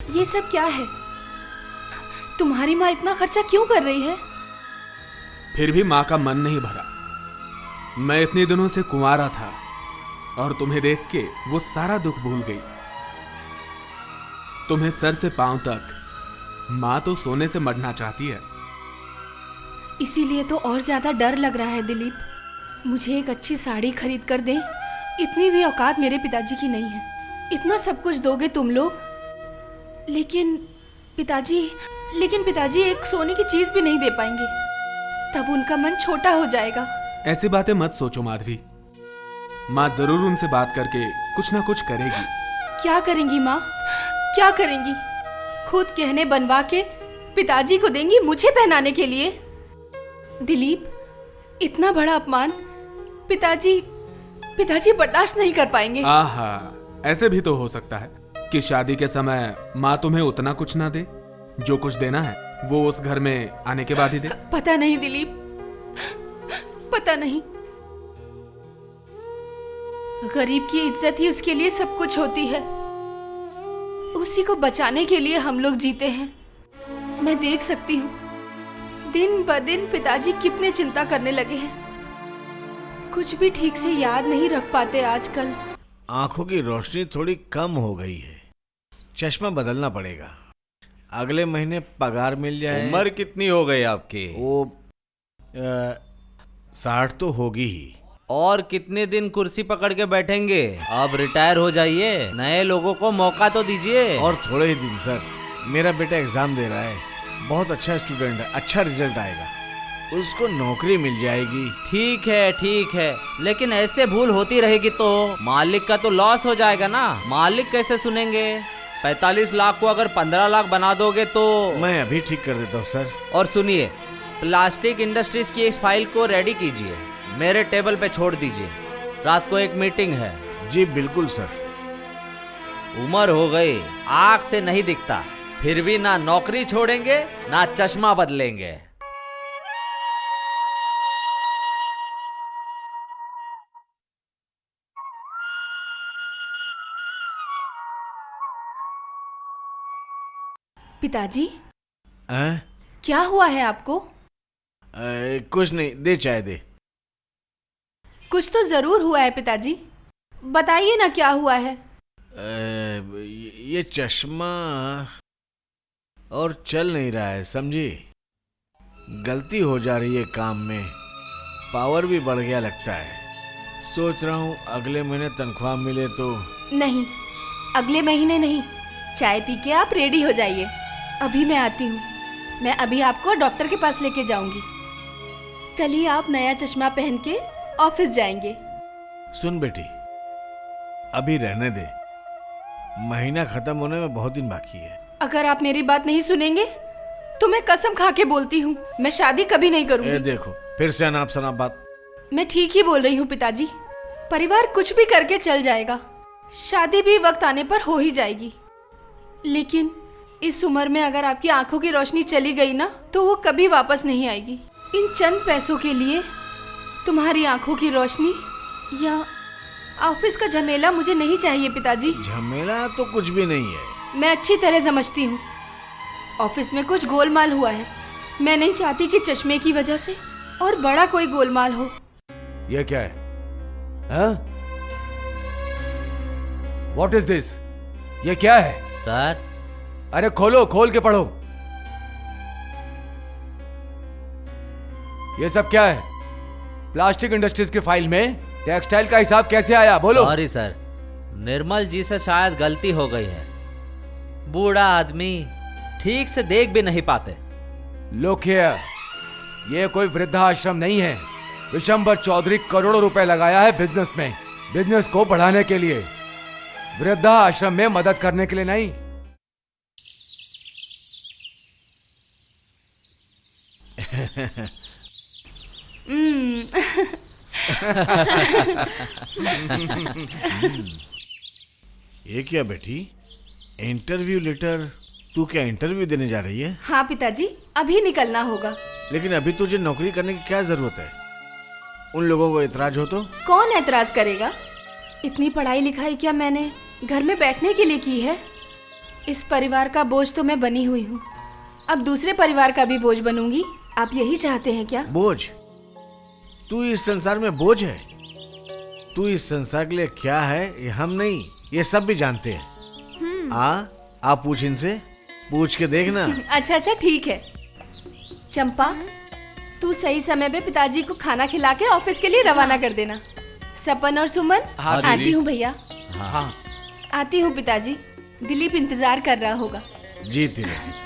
ये सब क्या है? तुम्हारी माँ इतना खर्चा क्यों कर रही है? फिर भी माँ का मन नहीं भरा। मैं इतने दिनों से कुंवारा था और तुम्हें देख के वो सारा दुख भूल गई। तुम्हें सर से पांव तक माँ तो सोने से मरना चाहती है। इसीलिए तो और ज्यादा डर लग रहा है दिलीप। मुझे एक अच्छी साड़ी खरीद कर दे, इतनी भी औकात मेरे पिताजी की नहीं है। इतना सब कुछ दोगे तुम लोग, लेकिन पिताजी एक सोने की चीज भी नहीं दे पाएंगे। तब उनका मन छोटा हो जाएगा। ऐसी बातें मत सोचो माधवी। माँ जरूर उनसे बात करके कुछ ना कुछ करेगी। क्या करेंगी माँ? क्या करेंगी? खुद गहने बनवा के पिताजी को देंगी मुझे पहनाने के लिए? दिलीप, इतना बड़ा अपमान पिताजी बर्दाश्त नहीं कर पाएंगे। आहा, ऐसे भी तो हो सकता है कि शादी के समय माँ तुम्हें उतना कुछ ना दे। जो कुछ देना है वो उस घर में आने के बाद ही दे। पता नहीं दिलीप, पता नहीं। गरीब की इज्जत ही उसके लिए सब कुछ होती है। उसी को बचाने के लिए हम लोग जीते हैं। मैं देख सकती हूँ दिन ब दिन पिताजी कितने चिंता करने लगे हैं। कुछ भी ठीक से याद नहीं रख पाते आजकल। आंखों की रोशनी थोड़ी कम हो गई है, चश्मा बदलना पड़ेगा। अगले महीने पगार मिल जाए। उम्र कितनी हो गई आपकी? वो 60 तो होगी ही। और कितने दिन कुर्सी पकड़ के बैठेंगे? अब रिटायर हो जाइए, नए लोगों को मौका तो दीजिए। और थोड़े ही दिन सर। मेरा बेटा एग्जाम दे रहा है, बहुत अच्छा स्टूडेंट है, अच्छा रिजल्ट आएगा, उसको नौकरी मिल जाएगी। ठीक है, लेकिन ऐसे भूल होती रहेगी तो मालिक का तो लॉस हो जाएगा ना। मालिक कैसे सुनेंगे? 45 लाख को अगर 15 लाख बना दोगे तो। मैं अभी ठीक कर देता हूँ सर। और सुनिए, प्लास्टिक इंडस्ट्रीज की इस फाइल को रेडी कीजिए, मेरे टेबल पे छोड़ दीजिए। रात को एक मीटिंग है। जी बिल्कुल सर। उम्र हो गई, आँख से नहीं दिखता, फिर भी ना नौकरी छोड़ेंगे ना चश्मा बदलेंगे। पिताजी, हैं? क्या हुआ है आपको? कुछ नहीं, दे चाय दे। कुछ तो जरूर हुआ है पिताजी, बताइए ना क्या हुआ है। ये चश्मा और चल नहीं रहा है, समझी? गलती हो जा रही है काम में, पावर भी बढ़ गया लगता है। सोच रहा हूँ अगले महीने तनख्वाह मिले तो। नहीं, अगले महीने नहीं। चाय पी के आप रेडी हो जाइए, अभी मैं आती हूँ। मैं अभी आपको डॉक्टर के पास लेके जाऊंगी। कल ही आप नया चश्मा पहन के ऑफिस जाएंगे। सुन बेटी, अभी रहने दे, महीना खत्म होने में बहुत दिन बाकी है। अगर आप मेरी बात नहीं सुनेंगे तो मैं कसम खा के बोलती हूँ, मैं शादी कभी नहीं करूंगी। देखो फिर से अनाप शनाप बात। मैं ठीक ही बोल रही हूँ पिताजी। परिवार कुछ भी करके चल जाएगा, शादी भी वक्त आने पर हो ही जाएगी। लेकिन इस उम्र में अगर आपकी आंखों की रोशनी चली गई ना तो वो कभी वापस नहीं आएगी। इन चंद पैसों के लिए तुम्हारी आंखों की रोशनी या ऑफिस का झमेला मुझे नहीं चाहिए पिताजी। झमेला तो कुछ भी नहीं है। मैं अच्छी तरह समझती हूँ ऑफिस में कुछ गोलमाल हुआ है। मैं नहीं चाहती कि चश्मे की वजह से और बड़ा कोई गोलमाल हो। यह क्या है? What is this? ये क्या है? सर, अरे खोलो, खोल के पढ़ो। ये सब क्या है? प्लास्टिक इंडस्ट्रीज की फाइल में टेक्सटाइल का हिसाब कैसे आया? बोलो। सॉरी सर, निर्मल जी से शायद गलती हो गई है। बूढ़ा आदमी ठीक से देख भी नहीं पाते। लुक हियर, ये कोई वृद्धाश्रम नहीं है। विशंबर चौधरी करोड़ों रुपए लगाया है बिजनेस में, बिजनेस को बढ़ाने के लिए, वृद्धाश्रम में मदद करने के लिए नहीं। ये क्या बेटी, इंटरव्यू लेटर? तू क्या इंटरव्यू देने जा रही है? हाँ पिताजी, अभी निकलना होगा। लेकिन अभी तुझे नौकरी करने की क्या जरूरत है? उन लोगों को एतराज हो तो? कौन एतराज करेगा? इतनी पढ़ाई लिखाई क्या मैंने घर में बैठने के लिए की है? इस परिवार का बोझ तो मैं बनी हुई हूँ, अब दूसरे परिवार का भी बोझ बनूंगी। आप यही चाहते हैं क्या? बोझ? तू इस संसार में बोझ है? तू इस संसार के लिए क्या है ये हम नहीं, ये सब भी जानते हैं। आ पूछ इनसे, पूछ के देखना। अच्छा ठीक है। चंपा, तू सही समय पे पिताजी को खाना खिला के ऑफिस के लिए रवाना कर देना। सपन और सुमन, हाँ, आती दीदी। हूँ भैया। हाँ। आती हूँ पिताजी। दिलीप इंतजार कर रहा होगा। जीती रहे।